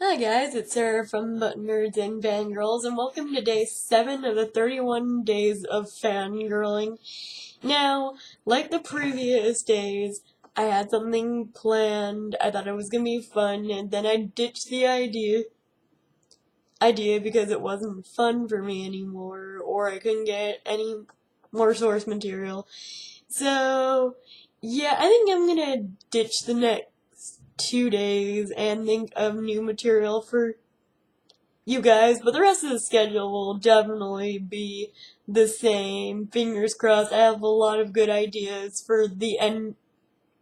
Hi guys, it's Sarah from Nerds and Fangirls, and welcome to day 7 of the 31 days of fangirling. Now, like the previous days, I had something planned, I thought it was gonna be fun, and then I ditched the idea because it wasn't fun for me anymore, or I couldn't get any more source material. So, yeah, I think I'm gonna ditch the next 2 days and think of new material for you guys, but the rest of the schedule will definitely be the same. Fingers crossed. I have a lot of good ideas for the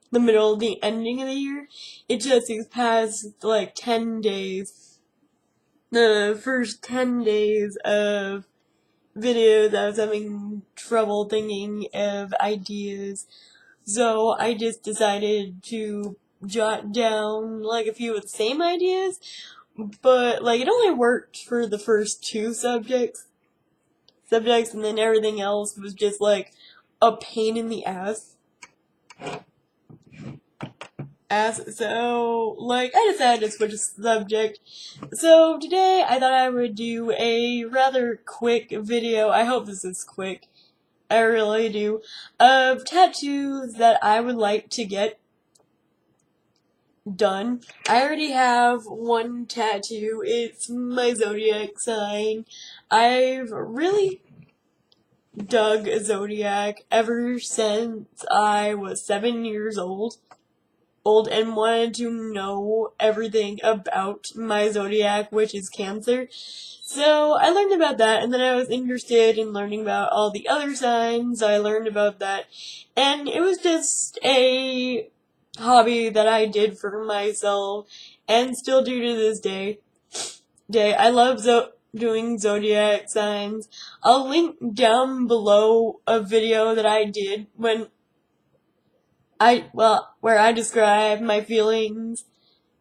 middle, the ending of the year. It just these past, 10 days, the first 10 days of videos, I was having trouble thinking of ideas. So I just decided to jot down, a few of the same ideas, but, it only worked for the first two subjects, and then everything else was just, a pain in the ass. So, I decided to switch the subject. So, today, I thought I would do a rather quick video, I hope this is quick, I really do, of tattoos that I would like to get done. I already have one tattoo. It's my zodiac sign. I've really dug zodiac ever since I was 7 years old and wanted to know everything about my zodiac, which is Cancer. So I learned about that, and then I was interested in learning about all the other signs. I learned about that, and it was just a hobby that I did for myself and still do to this day. I love doing zodiac signs. I'll link down below a video that I did where I describe my feelings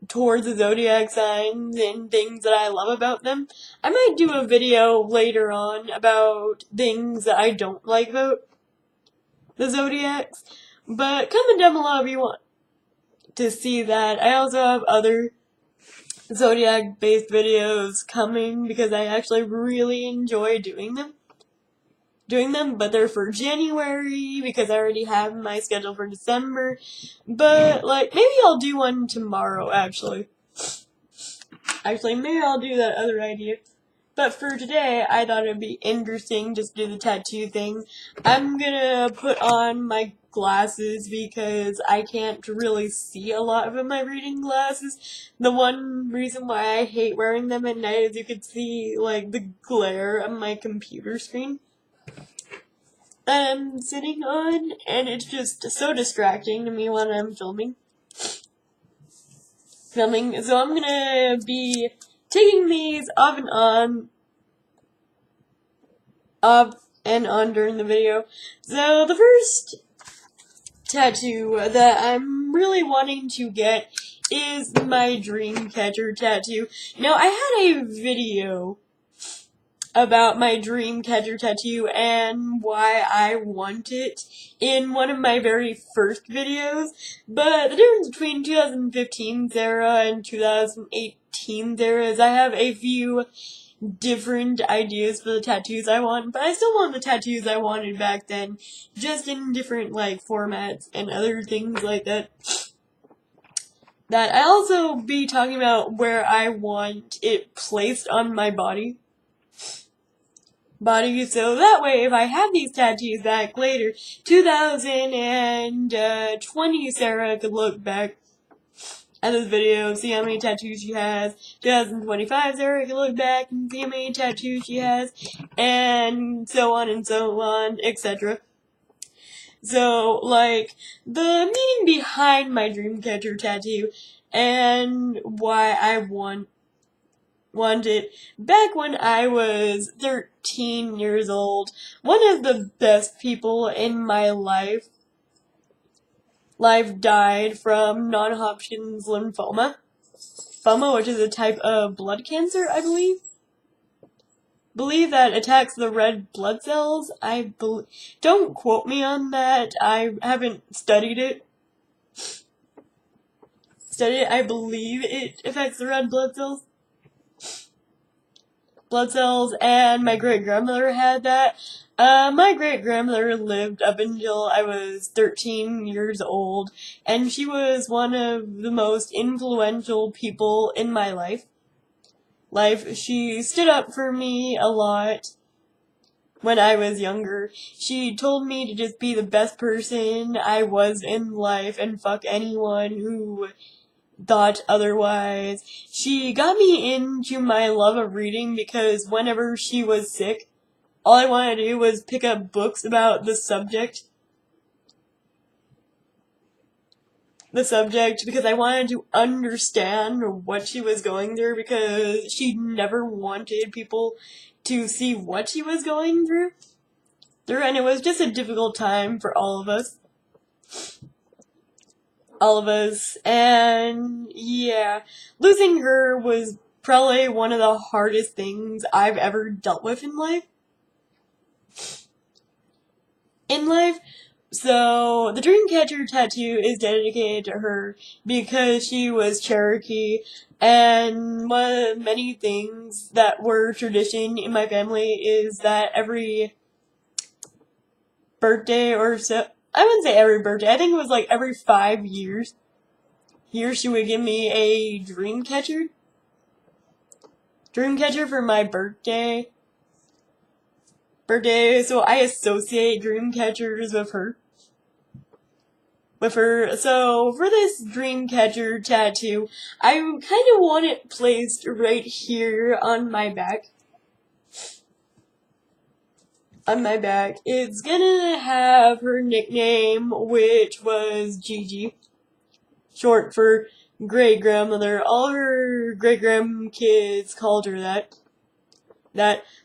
towards the zodiac signs and things that I love about them. I might do a video later on about things that I don't like about the zodiacs, but comment down below if you want to see that. I also have other zodiac-based videos coming because I actually really enjoy doing them, but they're for January because I already have my schedule for December. But, maybe I'll do one tomorrow, actually. Maybe I'll do that other idea. But for today, I thought it'd be interesting just to do the tattoo thing. I'm gonna put on my glasses because I can't really see a lot with my reading glasses. The one reason why I hate wearing them at night is you can see, the glare on my computer screen that I'm sitting on, and it's just so distracting to me when I'm filming. So I'm gonna be taking these off and on during the video. So the first tattoo that I'm really wanting to get is my dream catcher tattoo. Now, I had a video about my dream catcher tattoo and why I want it in one of my very first videos, but the difference between 2015 Zara and 2018 Zara is I have a few different ideas for the tattoos I want, but I still want the tattoos I wanted back then, just in different, formats and other things like that. That I'll also be talking about where I want it placed on my body, so that way if I have these tattoos back later, 2020 Sarah could look back at this video, see how many tattoos she has. 2025 Sarah can look back and see how many tattoos she has, and so on, etc. So, the meaning behind my Dreamcatcher tattoo and why I want it. Back when I was 13 years old, one of the best people in my life died from non-Hodgkin's lymphoma, which is a type of blood cancer, I believe. That attacks the red blood cells. Don't quote me on that. I haven't studied it. I believe it affects the red blood cells. blood cells, and my great-grandmother had that. My great-grandmother lived up until I was 13 years old, and she was one of the most influential people in my life. She stood up for me a lot when I was younger. She told me to just be the best person I was in life and fuck anyone who thought otherwise. She got me into my love of reading because whenever she was sick, all I wanted to do was pick up books about the subject because I wanted to understand what she was going through, because she never wanted people to see what she was going through, and it was just a difficult time for all of us, and yeah, losing her was probably one of the hardest things I've ever dealt with in life. So, the Dreamcatcher tattoo is dedicated to her because she was Cherokee, and one of the many things that were tradition in my family is that every birthday or so, I wouldn't say every birthday, I think it was like every 5 years, she would give me a Dreamcatcher for my birthday, so I associate Dreamcatchers with her. So for this Dreamcatcher tattoo, I kind of want it placed right here on my back. It's gonna have her nickname, which was Gigi, short for great-grandmother. All her great-grandkids called her that.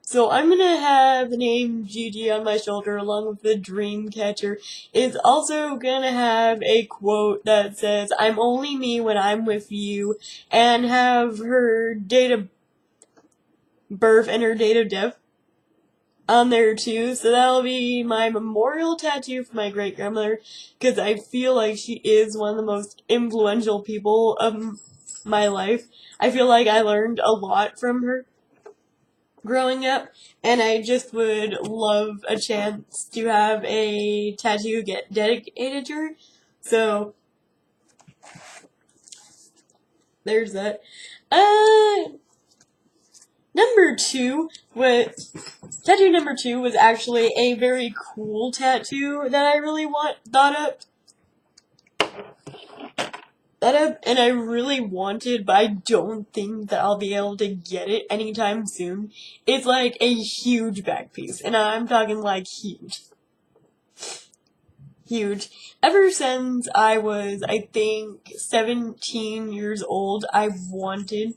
So I'm gonna have the name Gigi on my shoulder along with the Dreamcatcher. It's also gonna have a quote that says, "I'm only me when I'm with you," and have her date of birth and her date of death on there too. So that'll be my memorial tattoo for my great-grandmother, because I feel like she is one of the most influential people of my life. I feel like I learned a lot from her growing up, and I just would love a chance to have a tattoo get dedicated to her. So there's that. Tattoo number two was actually a very cool tattoo that I really thought up, and I really wanted, but I don't think that I'll be able to get it anytime soon. It's like a huge back piece, and I'm talking like huge. Ever since I was, I think, 17 years old, I wanted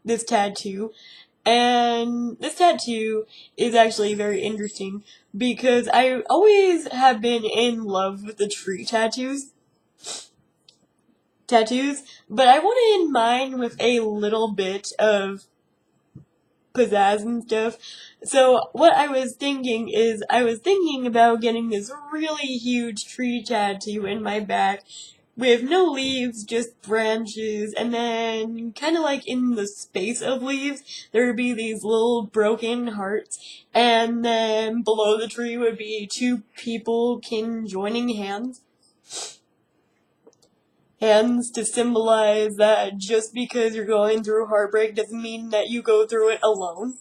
this tattoo. And this tattoo is actually very interesting because I always have been in love with the tree tattoos, but I wanted mine with a little bit of pizzazz and stuff. So what I was thinking is, I was thinking about getting this really huge tree tattoo in my back with no leaves, just branches, and then kind of like in the space of leaves, there would be these little broken hearts, and then below the tree would be two people joining hands to symbolize that just because you're going through heartbreak doesn't mean that you go through it alone.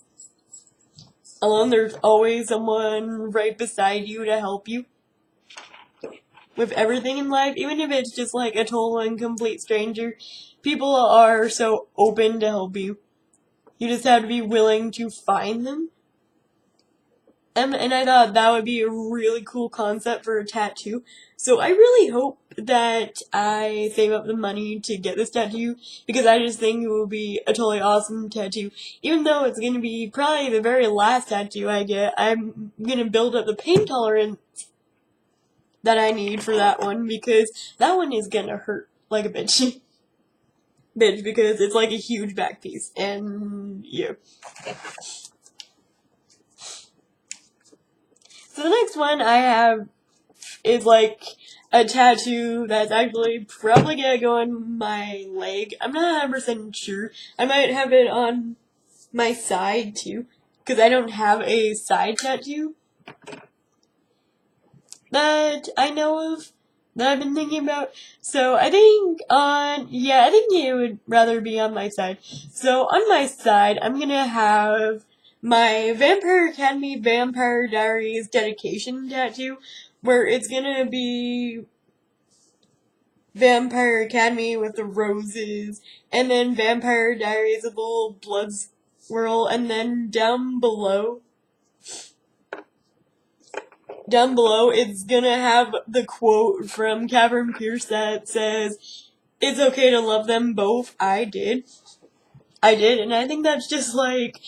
There's always someone right beside you to help you with everything in life, even if it's just like a total and complete stranger. People are so open to help you. You just have to be willing to find them. And I thought that would be a really cool concept for a tattoo. So I really hope that I save up the money to get this tattoo, because I just think it will be a totally awesome tattoo. Even though it's going to be probably the very last tattoo I get, I'm going to build up the pain tolerance that I need for that one, because that one is going to hurt like a bitch. Because it's like a huge back piece. And yeah. So the next one I have is like a tattoo that's actually probably gonna go on my leg. I'm not 100% sure. I might have it on my side too, because I don't have a side tattoo that I know of, that I've been thinking about. So I think I think it would rather be on my side. So on my side, I'm gonna have my Vampire Academy Vampire Diaries dedication tattoo, where it's gonna be Vampire Academy with the roses, and then Vampire Diaries with a little blood swirl, and then down below it's gonna have the quote from Cavern Pierce that says, "It's okay to love them both." I did, and I think that's just like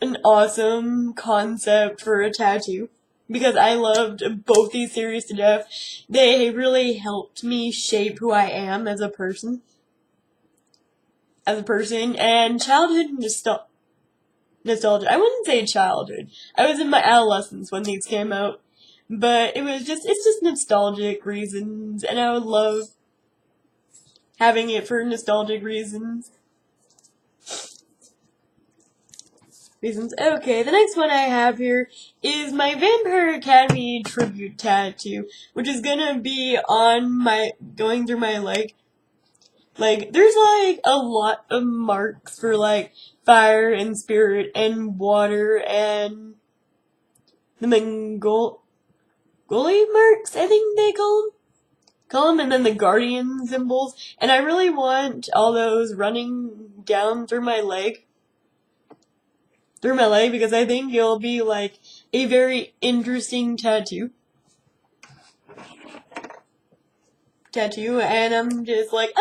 an awesome concept for a tattoo, because I loved both these series to death. They really helped me shape who I am as a person. And childhood nostalgia. I wouldn't say childhood. I was in my adolescence when these came out. But it's just nostalgic reasons, and I would love having it for nostalgic reasons. Okay, the next one I have here is my Vampire Academy tribute tattoo, which is gonna be on going through my leg. Like, there's like a lot of marks for like fire and spirit and water and the Gully marks, I think they call them, and then the guardian symbols, and I really want all those running down through my leg, because I think it'll be like a very interesting tattoo, and I'm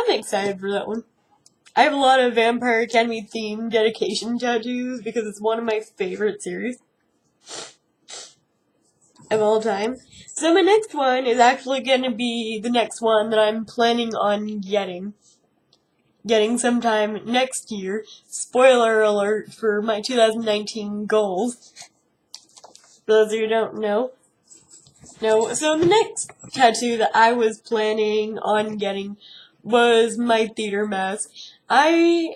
excited for that one. I have a lot of Vampire Academy themed dedication tattoos because it's one of my favorite series of all time. So my next one is actually going to be the next one that I'm planning on getting sometime next year. Spoiler alert for my 2019 goals. For those of you who don't know. No, so the next tattoo that I was planning on getting was my theater mask. I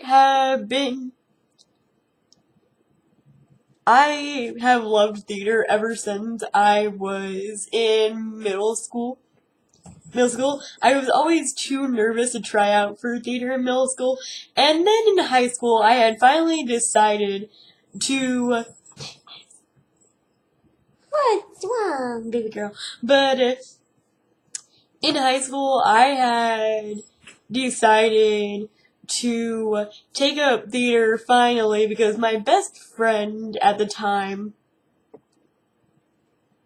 have loved theater ever since I was in middle school. I was always too nervous to try out for theater in middle school, and then in high school I had finally decided to... What's wrong, baby girl? But in high school I had decided to take up theater finally, because my best friend at the time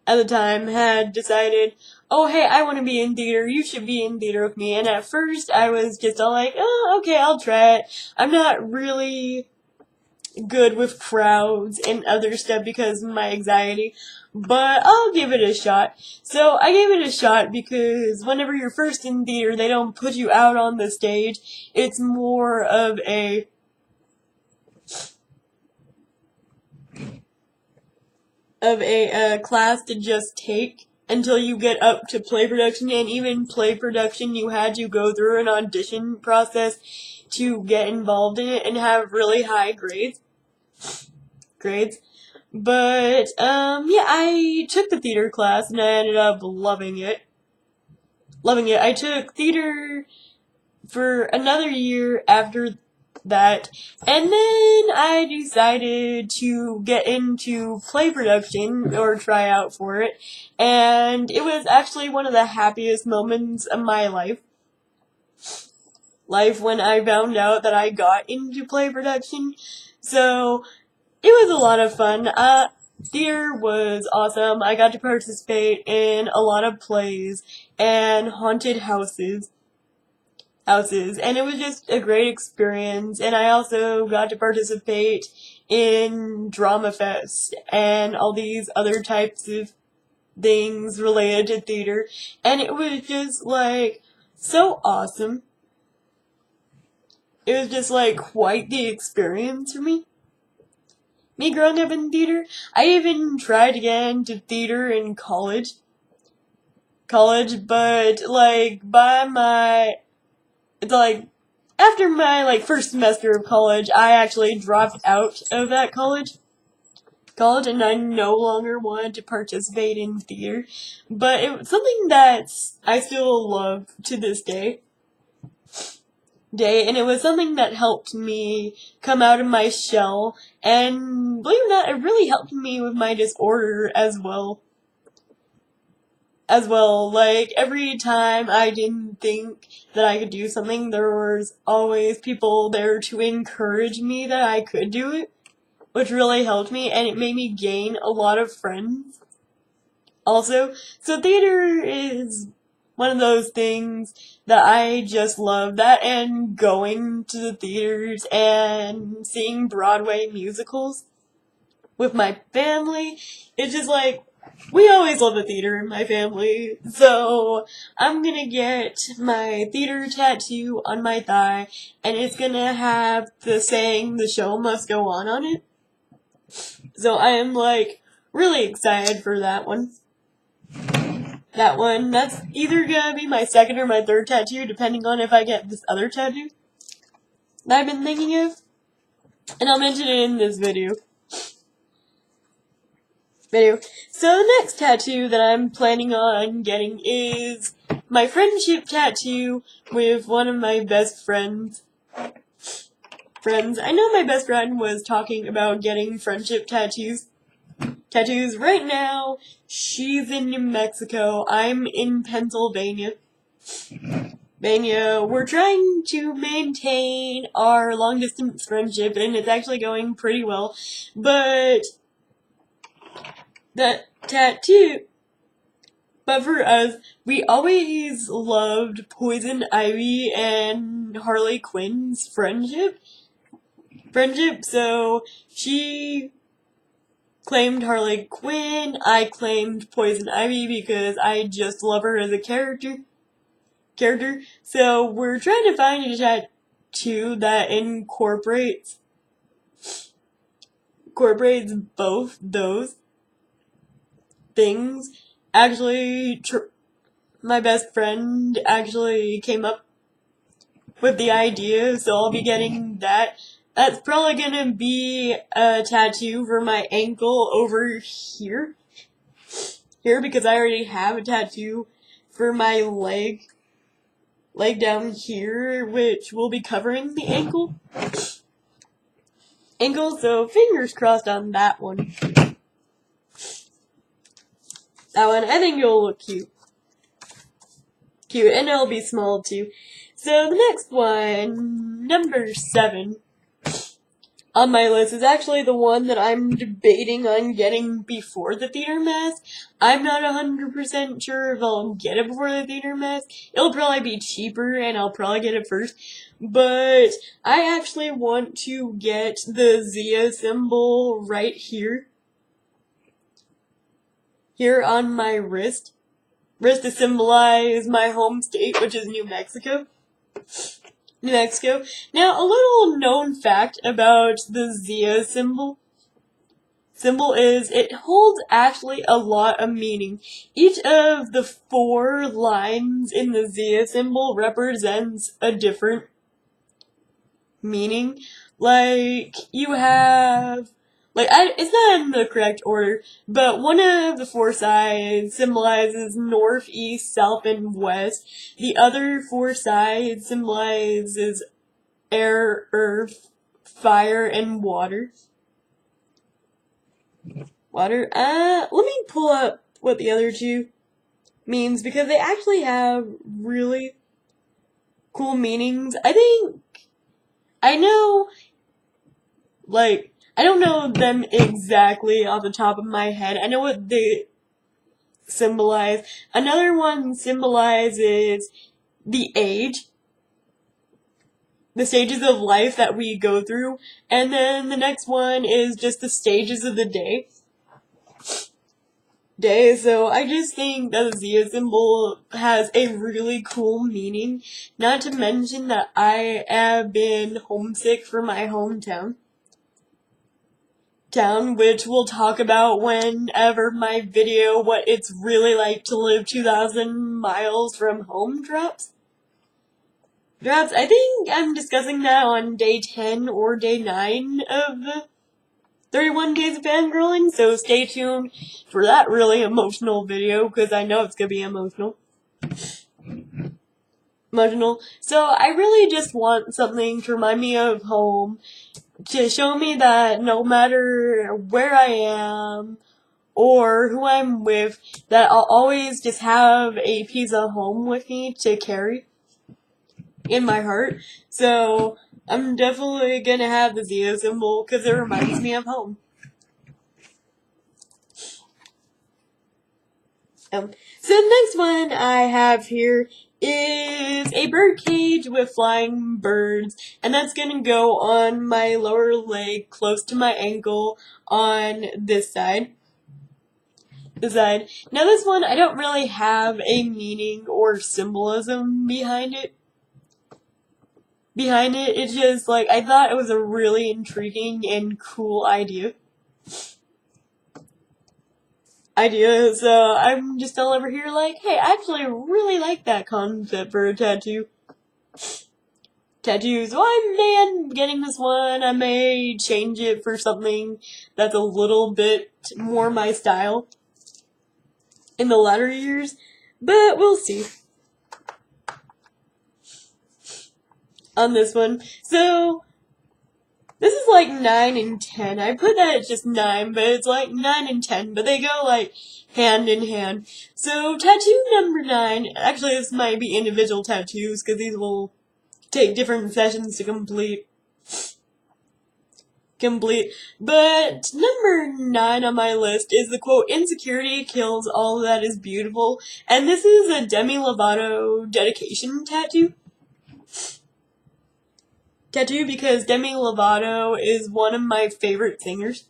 had decided, "Oh hey, I want to be in theater, you should be in theater with me." And at first I was just all like, "Oh, okay, I'll try it." I'm not really good with crowds and other stuff because of my anxiety, but I'll give it a shot. So I gave it a shot because whenever you're first in theater, they don't put you out on the stage. It's more of a class to just take until you get up to play production, and even play production you had to go through an audition process to get involved in it and have really high grades. But, I took the theater class and I ended up loving it. I took theater for another year after that, and then I decided to get into play production, or try out for it, and it was actually one of the happiest moments of my life when I found out that I got into play production. So it was a lot of fun. Theater was awesome. I got to participate in a lot of plays and haunted houses, and it was just a great experience. And I also got to participate in Drama Fest and all these other types of things related to theater, and it was just like so awesome. It was just like quite the experience for me growing up in theater. I even tried to get into theater in college, but it's like after my first semester of college, I actually dropped out of that college, and I no longer wanted to participate in theater, but it was something that I still love to this day, and it was something that helped me come out of my shell, and believe it or not, it really helped me with my disorder as well. Like, every time I didn't think that I could do something, there was always people there to encourage me that I could do it, which really helped me, and it made me gain a lot of friends also. So theater is one of those things that I just love. That and going to the theaters and seeing Broadway musicals with my family. It's just like, we always love the theater in my family, so I'm gonna get my theater tattoo on my thigh, and it's gonna have the saying, "The show must go on it." So I am, really excited for that one. That's either gonna be my second or my third tattoo, depending on if I get this other tattoo that I've been thinking of. And I'll mention it in this video. So the next tattoo that I'm planning on getting is my friendship tattoo with one of my best friends. I know my best friend was talking about getting friendship tattoos. Right now, she's in New Mexico. I'm in Pennsylvania. We're trying to maintain our long-distance friendship, and it's actually going pretty well. But for us, we always loved Poison Ivy and Harley Quinn's friendship, so she claimed Harley Quinn, I claimed Poison Ivy because I just love her as a character. So we're trying to find a tattoo that incorporates both those things. Actually, my best friend actually came up with the idea, so I'll be getting that. That's probably gonna be a tattoo for my ankle over here, because I already have a tattoo for my leg down here, which will be covering the ankle. So fingers crossed on that one. I think it'll look cute, and it'll be small too. So the next one, number 7 on my list, is actually the one that I'm debating on getting before the theater mask. I'm not 100% sure if I'll get it before the theater mask. It'll probably be cheaper, and I'll probably get it first. But I actually want to get the Zia symbol right here. Here on my wrist to symbolize my home state, which is New Mexico. Now, a little known fact about the Zia symbol is it holds actually a lot of meaning. Each of the 4 lines in the Zia symbol represents a different meaning. You have, it's not in the correct order, but one of the 4 sides symbolizes north, east, south, and west. The other 4 sides symbolizes air, earth, fire, and water. Let me pull up what the other 2 means, because they actually have really cool meanings. I don't know them exactly off the top of my head. I know what they symbolize. Another one symbolizes the stages of life that we go through. And then the next one is just the stages of the day. So I just think that the Zia symbol has a really cool meaning. Not to mention that I have been homesick for my hometown, which we'll talk about whenever my video, what it's really like to live 2,000 miles from home, drops. Perhaps, I think I'm discussing that on day 10 or day 9 of the 31 days of fangirling, so stay tuned for that really emotional video, because I know it's gonna be emotional. So I really just want something to remind me of home, to show me that no matter where I am, or who I'm with, that I'll always just have a piece of home with me to carry in my heart. So I'm definitely gonna have the Zia symbol because it reminds me of home. So the next one I have here is a bird cage with flying birds, and that's gonna go on my lower leg close to my ankle on this side. Now this one, I don't really have a meaning or symbolism behind it. It's just like, I thought it was a really intriguing and cool idea. So I'm just all over here like, hey, I actually really like that concept for a tattoo. So I may end getting this one. I may change it for something that's a little bit more my style in the latter years, but we'll see on this one. So this is like 9 and 10. I put that at just 9, but it's like 9 and 10, but they go like hand in hand. So tattoo number 9, actually this might be individual tattoos because these will take different sessions to complete. But number 9 on my list is the quote, "Insecurity kills all that is beautiful." And this is a Demi Lovato dedication tattoo because Demi Lovato is one of my favorite singers,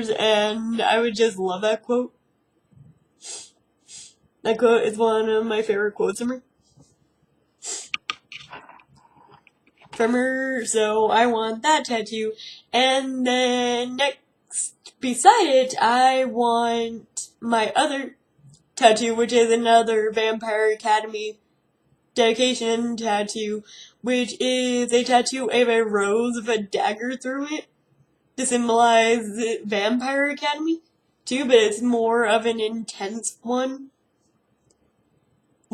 and I would just love that quote. That quote is one of my favorite quotes from her, so I want that tattoo. And then next, beside it, I want my other tattoo, which is another Vampire Academy dedication tattoo, which is a tattoo of a rose with a dagger through it to symbolize Vampire Academy too, but it's more of an intense one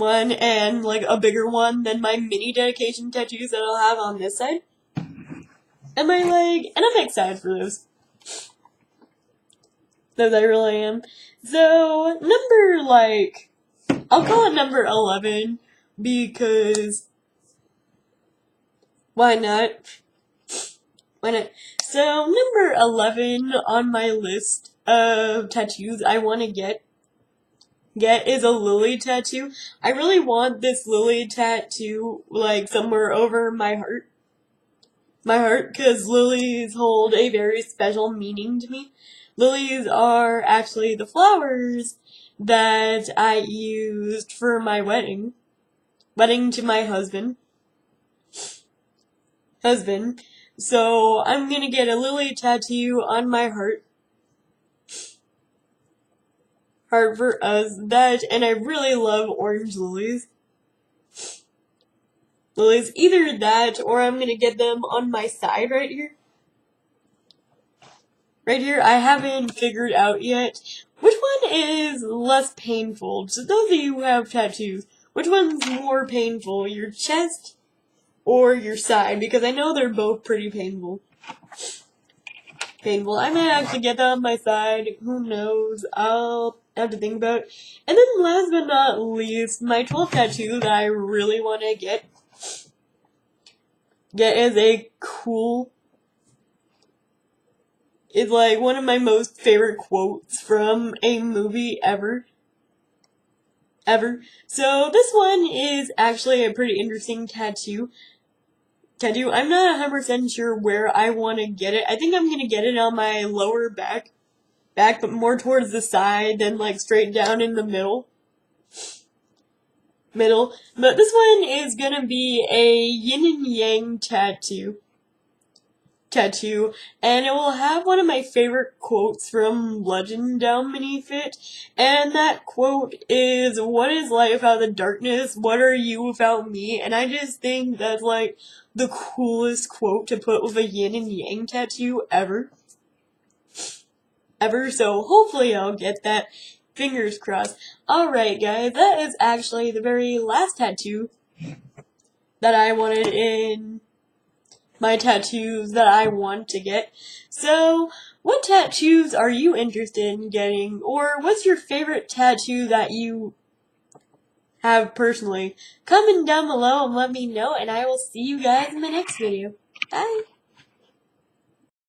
and like a bigger one than my mini dedication tattoos that I'll have on this side and my leg, and I'm excited for those. Those I really am. So I'll call it number 11 because why not? So number 11 on my list of tattoos I want to get is a lily tattoo. I really want this lily tattoo like somewhere over my heart. Because lilies hold a very special meaning to me. Lilies are actually the flowers that I used for my wedding to my husband. So I'm gonna get a lily tattoo on my heart for us. And I really love orange lilies. Either that, or I'm gonna get them on my side right here. I haven't figured out yet which one is less painful. So those of you who have tattoos, which one's more painful, your chest or your side? Because I know they're both pretty painful. I might actually get that on my side. Who knows? I'll have to think about it. And then last but not least, my 12th tattoo that I really want to get is is like one of my most favorite quotes from a movie ever. So this one is actually a pretty interesting tattoo. I'm not 100% sure where I want to get it. I think I'm going to get it on my lower back, but more towards the side than like straight down in the middle. But this one is going to be a yin and yang tattoo. tattoo, and it will have one of my favorite quotes from Legend down beneath it, and that quote is, "What is life without the darkness? What are you without me?" And I just think that's like the coolest quote to put with a yin and yang tattoo ever. So hopefully I'll get that. Fingers crossed. Alright guys, that is actually the very last tattoo that I wanted in my tattoos that I want to get. So, what tattoos are you interested in getting? Or what's your favorite tattoo that you have personally? Comment down below and let me know, and I will see you guys in the next video. Bye!